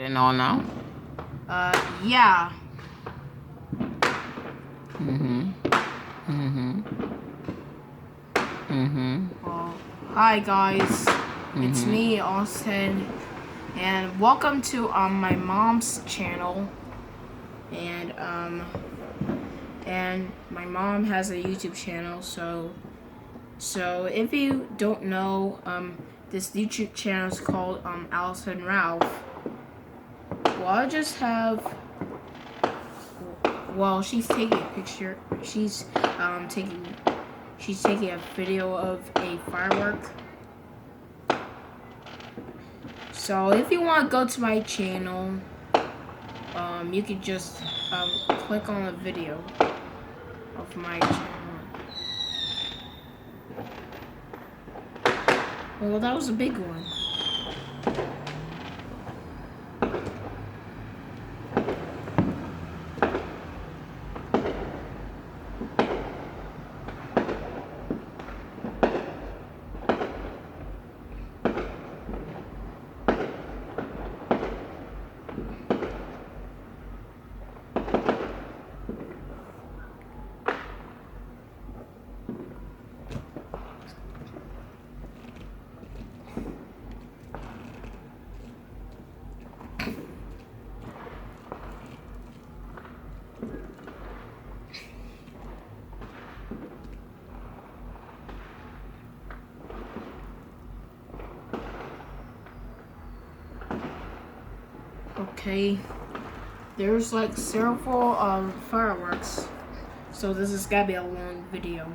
Starting on now? Yeah. Well, hi guys. It's me, Austin, and welcome to my mom's channel. And my mom has a YouTube channel, so if you don't know, this YouTube channel is called Allison Ralph. Well, I just have. Well, she's taking a picture. She's taking a video of a firework. So if you want to go to my channel, you can just click on the video of my channel. Well, that was a big one. Okay, there's like several fireworks, so this is gotta be a long video.